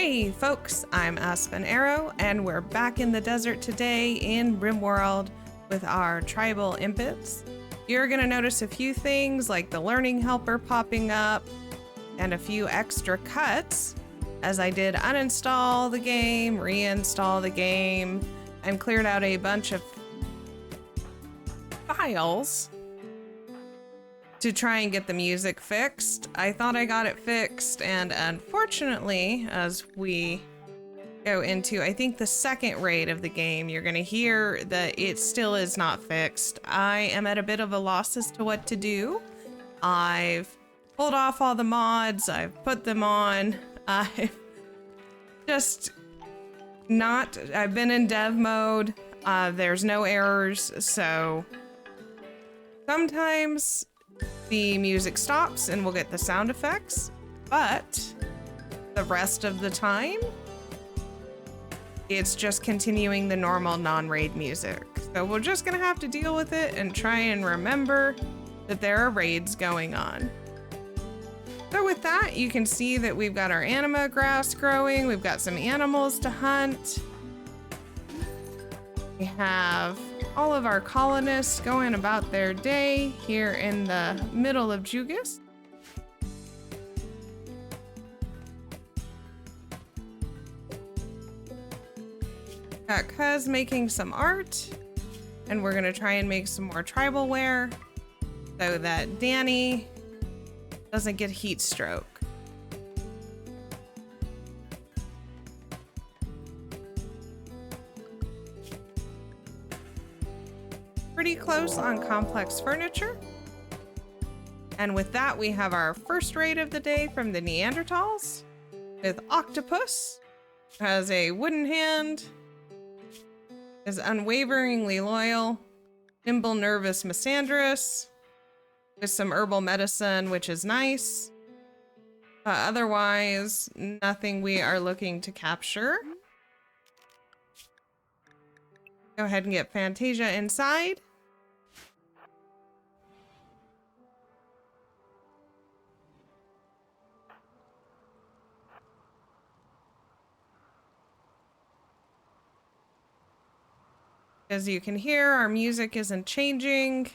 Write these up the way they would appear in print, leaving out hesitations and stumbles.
Hey folks, I'm Aspen Arrow, and we're back in the desert today in RimWorld with our tribal impids. You're gonna notice a few things like the learning helper popping up and a few extra cuts as I did uninstall the game, reinstall the game, and cleared out a bunch of files to try and get the music fixed. I thought I got it fixed, and unfortunately, as we go into, I think, the second raid of the game, you're gonna hear that it still is not fixed. I am at a bit of a loss as to what to do. I've pulled off all the mods, I've put them on, I've just not, I've been in dev mode, there's no errors, so sometimes the music stops and we'll get the sound effects, but the rest of the time, it's just continuing the normal non-raid music. So we're just gonna have to deal with it and try and remember that there are raids going on. So with that, you can see that we've got our anima grass growing, we've got some animals to hunt. We have all of our colonists going about their day here in the middle of Jugas. Got Cuz making some art, and we're gonna try and make some more tribal wear so that Dani doesn't get heat stroke. Pretty close on complex furniture. And with that, we have our first raid of the day from the Neanderthals with Octopus, who has a wooden hand, is unwaveringly loyal, nimble, nervous Misandrus with some herbal medicine, which is nice. Otherwise, nothing we are looking to capture. Go ahead and get Fantasia inside. As you can hear, our music isn't changing.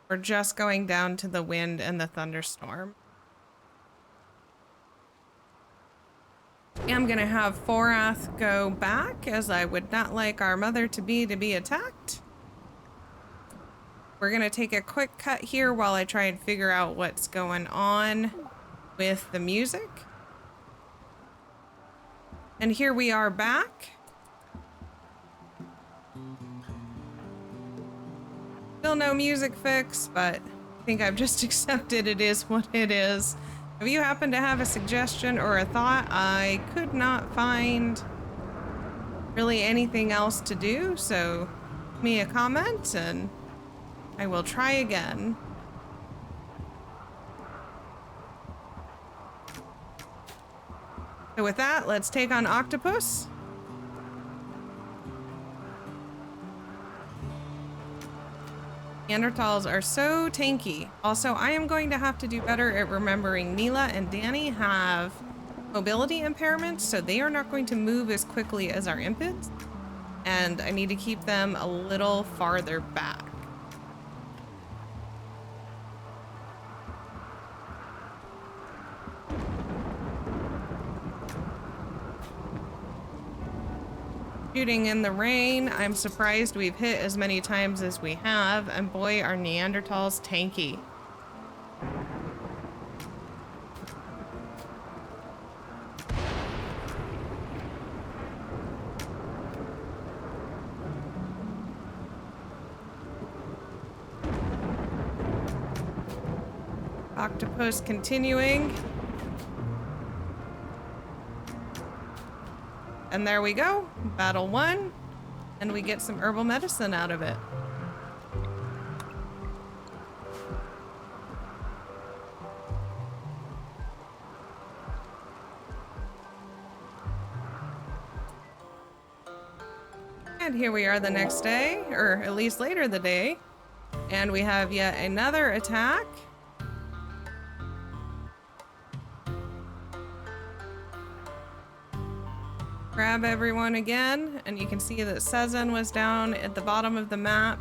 We're just going down to the wind and the thunderstorm. I'm gonna have Forath go back, as I would not like our mother to be attacked. We're gonna take a quick cut here while I try and figure out what's going on with the music. And here we are back. Still no music fix, but I think I've just accepted it is what it is. If you happen to have a suggestion or a thought, I could not find really anything else to do, so leave me a comment and I will try again. So with that, let's take on Octopus. Neanderthals are so tanky. Also, I am going to have to do better at remembering Mila and Dani have mobility impairments, so they are not going to move as quickly as our impids, and I need to keep them a little farther back. Shooting in the rain, I'm surprised we've hit as many times as we have, and boy, are Neanderthals tanky. Octopus continuing. And there we go, battle won, and we get some herbal medicine out of it. And here we are the next day, or at least later the day, and we have yet another attack. Grab everyone again, and you can see that Sezin was down at the bottom of the map.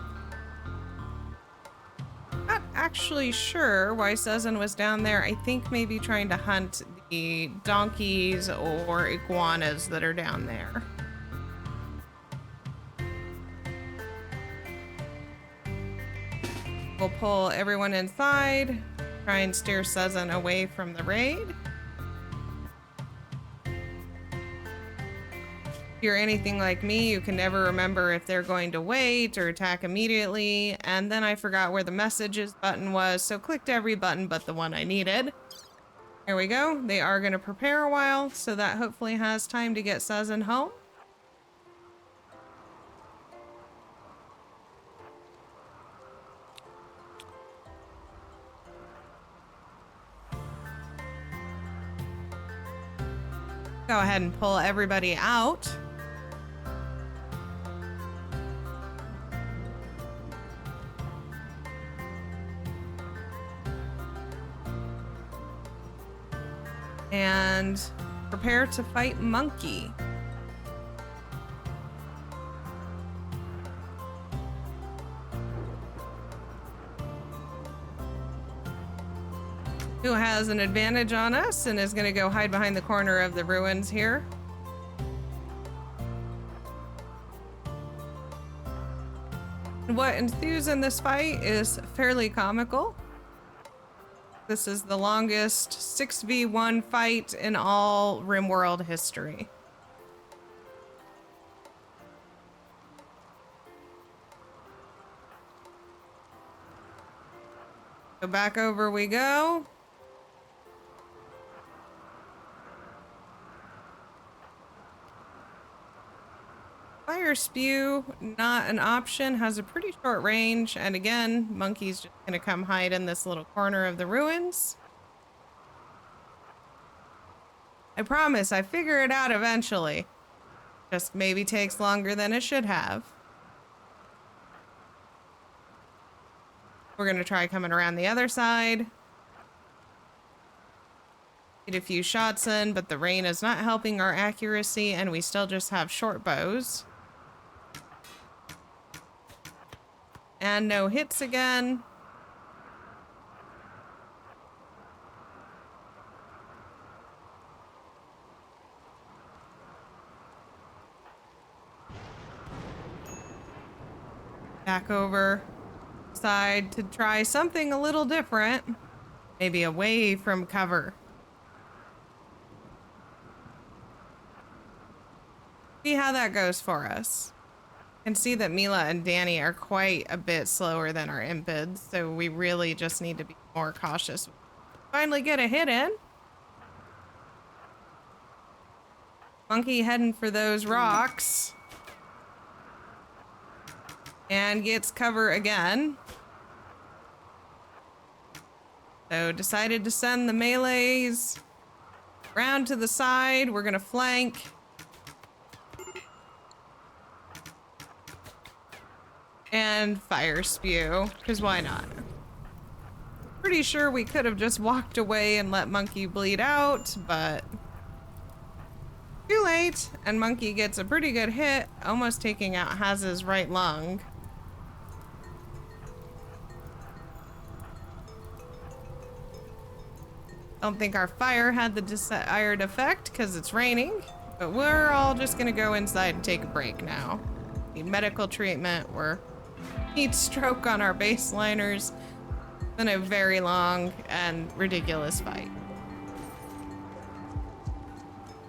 Not actually sure why Sezin was down there. I think maybe trying to hunt the donkeys or iguanas that are down there. We'll pull everyone inside, try and steer Sezin away from the raid. If you're anything like me, you can never remember if they're going to wait or attack immediately, and then I forgot where the messages button was, so clicked every button but the one I needed. There we go. They are going to prepare a while, so that hopefully has time to get Sezin home. Go ahead and pull everybody out. And prepare to fight Monkey. Who has an advantage on us and is going to go hide behind the corner of the ruins here. What ensues in this fight is fairly comical. This is the longest 6v1 fight in all RimWorld history. So back over we go. Fire Spew, not an option, has a pretty short range, and again, Monkey's just gonna come hide in this little corner of the ruins. I promise, I figure it out eventually. Just maybe takes longer than it should have. We're gonna try coming around the other side. Get a few shots in, but the rain is not helping our accuracy, and we still just have short bows. And no hits again. Back over side to try something a little different. Maybe away from cover. See how that goes for us. Can see that Mila and Dani are quite a bit slower than our impids, so we really just need to be more cautious. Finally get a hit in. Monkey heading for those rocks. And gets cover again. So decided to send the melees round to the side. We're gonna flank. And Fire Spew, because why not? Pretty sure we could have just walked away and let Monkey bleed out, but too late, and Monkey gets a pretty good hit, almost taking out Haz's right lung. Don't think our fire had the desired effect because it's raining, but we're all just gonna go inside and take a break now. Need medical treatment, we're heat stroke on our baseliners. It's been a very long and ridiculous fight.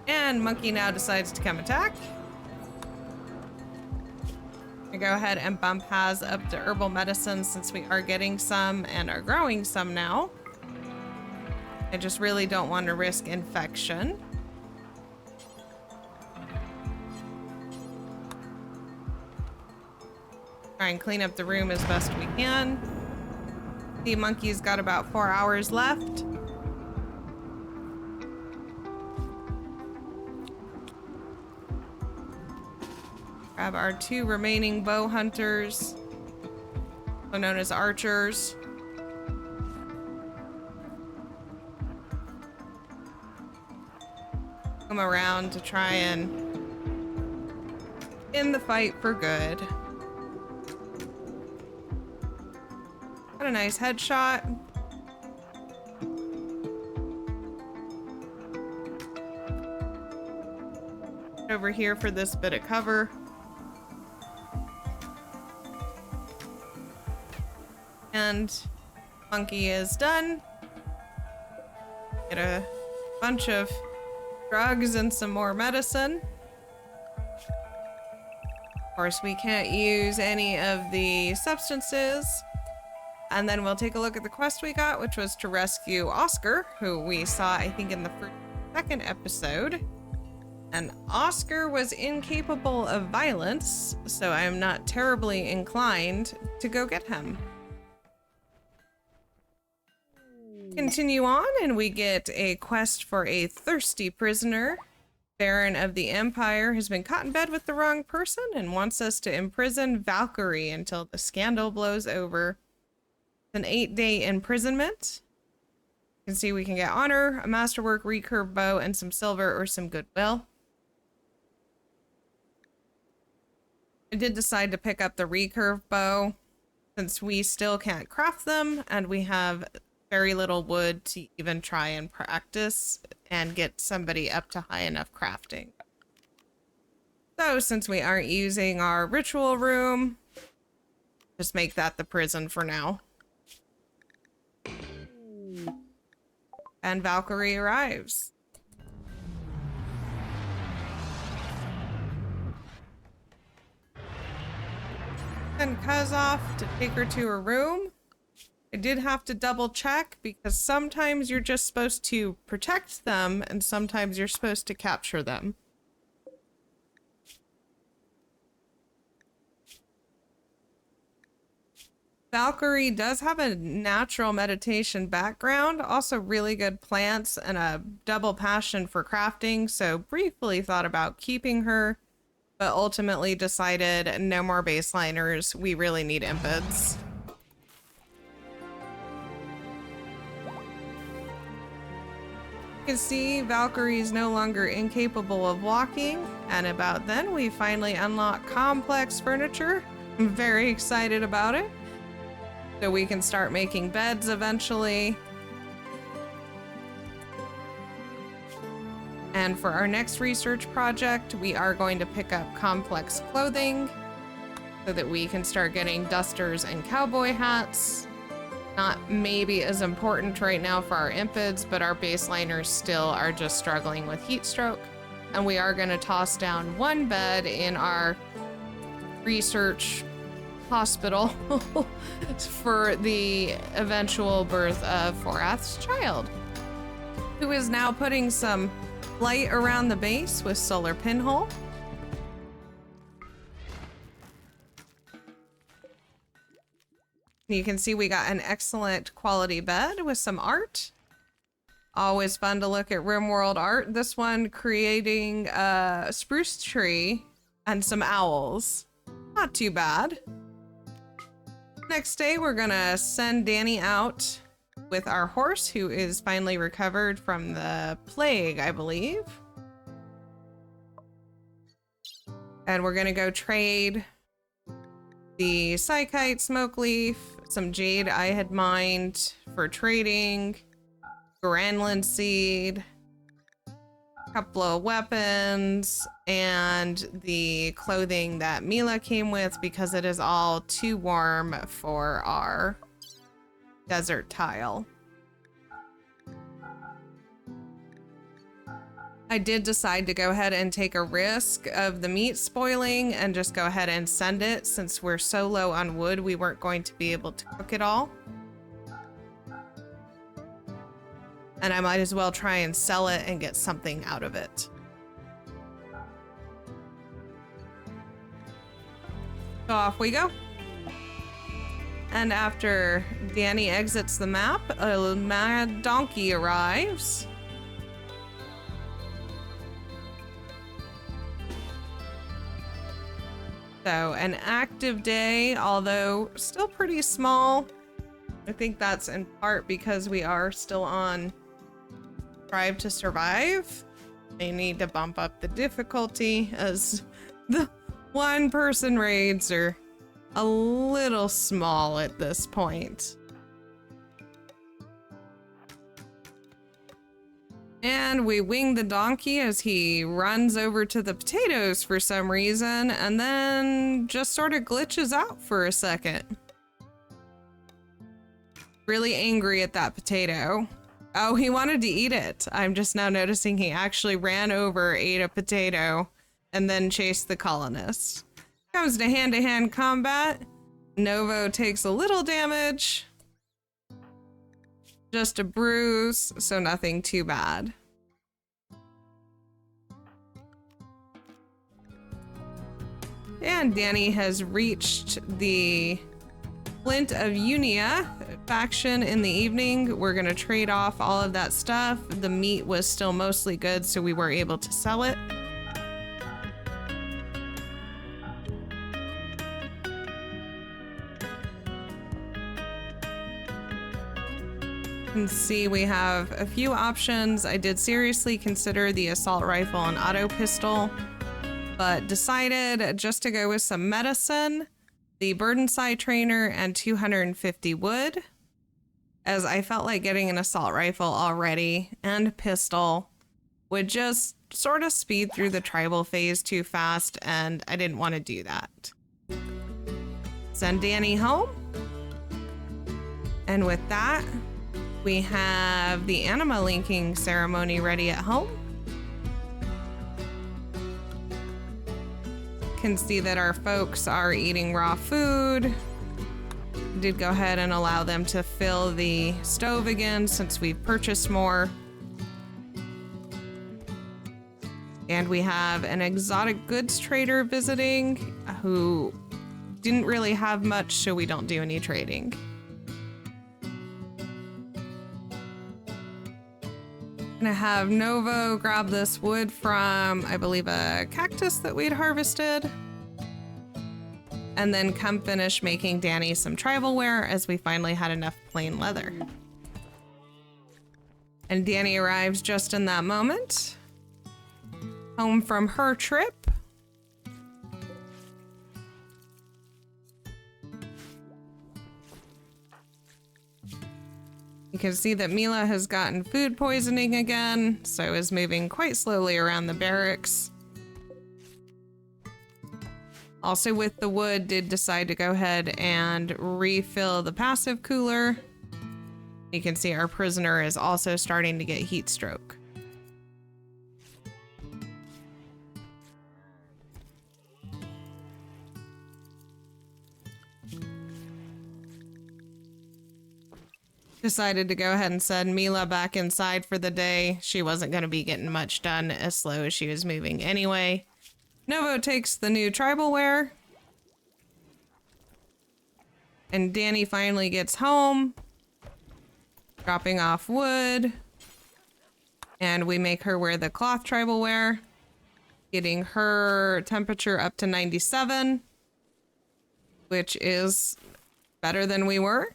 And Monkey now decides to come attack. I go ahead and bump Haz up to herbal medicine since we are getting some and are growing some now. I just really don't want to risk infection. Try and clean up the room as best we can. The Monkey's got about 4 hours left. Grab our 2 remaining bow hunters, also known as archers. Come around to try and in the fight for good. Got a nice headshot. Over here for this bit of cover. And monkey is done. Get a bunch of drugs and some more medicine. Of course, we can't use any of the substances. And then we'll take a look at the quest we got, which was to rescue Oscar, who we saw, I think, in the second episode. And Oscar was incapable of violence, so I'm not terribly inclined to go get him. Continue on, and we get a quest for a thirsty prisoner. Baron of the Empire has been caught in bed with the wrong person and wants us to imprison Valkyrie until the scandal blows over. It's an 8-day imprisonment. You can see we can get honor, a masterwork, recurve bow, and some silver or some goodwill. I did decide to pick up the recurve bow since we still can't craft them and we have very little wood to even try and practice and get somebody up to high enough crafting. So since we aren't using our ritual room, just make that the prison for now. And Valkyrie arrives. And Kuz off to take her to her room. I did have to double check because sometimes you're just supposed to protect them and sometimes you're supposed to capture them. Valkyrie does have a natural meditation background, also really good plants and a double passion for crafting, so briefly thought about keeping her, but ultimately decided no more baseliners, we really need impids. You can see Valkyrie is no longer incapable of walking, and about then we finally unlock complex furniture. I'm very excited about it. So we can start making beds eventually. And for our next research project, we are going to pick up complex clothing so that we can start getting dusters and cowboy hats. Not maybe as important right now for our impids, but our baseliners still are just struggling with heat stroke. And we are going to toss down one bed in our research hospital for the eventual birth of Forath's child, who is now putting some light around the base with solar pinhole. You can see we got an excellent quality bed with some art. Always fun to look at RimWorld art. This one creating a spruce tree and some owls. Not too bad. Next day, we're gonna send Dani out with our horse, who is finally recovered from the plague, I believe. And we're gonna go trade the Psykite smoke leaf, some jade I had mined for trading, granlin seed, a couple of weapons, and the clothing that Mila came with because it is all too warm for our desert tile. I did decide to go ahead and take a risk of the meat spoiling and just go ahead and send it. Since we're so low on wood, we weren't going to be able to cook it all. And I might as well try and sell it and get something out of it. So off we go. And after Dani exits the map, a mad donkey arrives. So an active day, although still pretty small. I think that's in part because we are still on Strive to Survive. I need to bump up the difficulty as the One-person raids are a little small at this point. And we wing the donkey as he runs over to the potatoes for some reason, and then just sort of glitches out for a second. Really angry at that potato. Oh, he wanted to eat it. I'm just now noticing he actually ran over, ate a potato, and then chased the colonists. Comes to hand-to-hand combat. Novo takes a little damage. Just a bruise, so nothing too bad. And Dani has reached the Flint of Unia faction in the evening. We're gonna trade off all of that stuff. The meat was still mostly good, so we were able to sell it. You can see we have a few options. I did seriously consider the assault rifle and auto pistol, but decided just to go with some medicine, the Burdenside trainer, and 250 wood, as I felt like getting an assault rifle already and a pistol would just sort of speed through the tribal phase too fast, and I didn't want to do that. Send Dani home. And with that, we have the anima linking ceremony ready at home. Can see that our folks are eating raw food. Did go ahead and allow them to fill the stove again since we've purchased more. And we have an exotic goods trader visiting who didn't really have much, so we don't do any trading. Gonna have Novo grab this wood from, I believe, a cactus that we'd harvested. And then come finish making Dani some tribal wear as we finally had enough plain leather. And Dani arrives just in that moment. Home from her trip. You can see that Mila has gotten food poisoning again, so is moving quite slowly around the barracks. Also with the wood, did decide to go ahead and refill the passive cooler. You can see our prisoner is also starting to get heat stroke. Decided to go ahead and send Mila back inside for the day. She wasn't going to be getting much done as slow as she was moving anyway. Novo takes the new tribal wear. And Dani finally gets home, dropping off wood. And we make her wear the cloth tribal wear, getting her temperature up to 97, which is better than we were.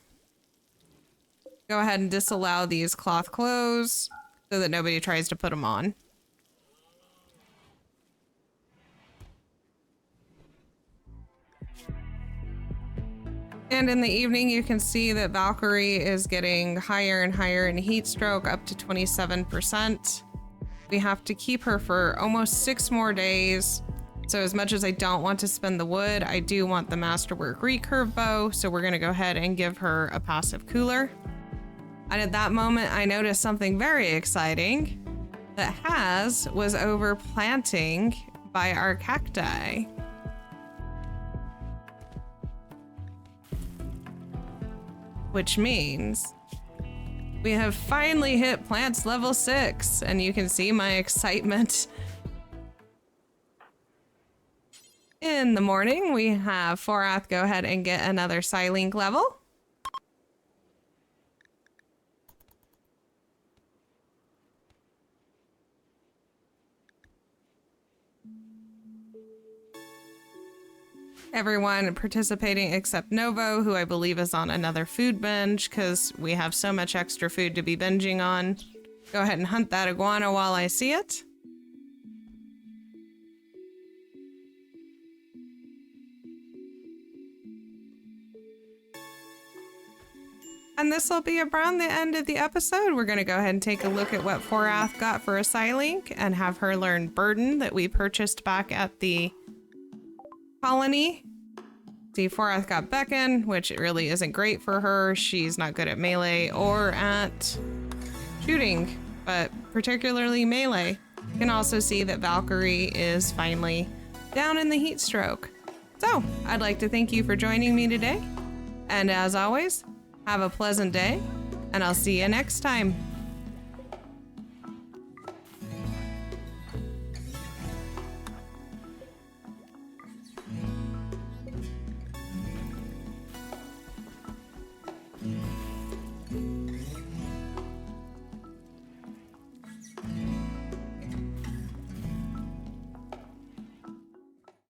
Go ahead and disallow these cloth clothes so that nobody tries to put them on. And in the evening, you can see that Valkyrie is getting higher and higher in heat stroke, up to 27%. We have to keep her for almost 6 more days. So as much as I don't want to spend the wood, I do want the Masterwork recurve bow. So we're gonna go ahead and give her a passive cooler. And at that moment, I noticed something very exciting that Haz was over planting by our cacti. Which means we have finally hit plants level 6, and you can see my excitement. In the morning, we have Forath go ahead and get another Psylink level. Everyone participating except Novo, who I believe is on another food binge because we have so much extra food to be binging on. Go ahead and hunt that iguana while I see it. And this will be around the end of the episode. We're going to go ahead and take a look at what Forath got for a Psylink and have her learn Burden that we purchased back at the colony. See, Forath got Beacon, which really isn't great for her. She's not good at melee or at shooting, but particularly melee. You can also see that Valkyrie is finally down in the heat stroke. So, I'd like to thank you for joining me today. And as always, have a pleasant day, and I'll see you next time.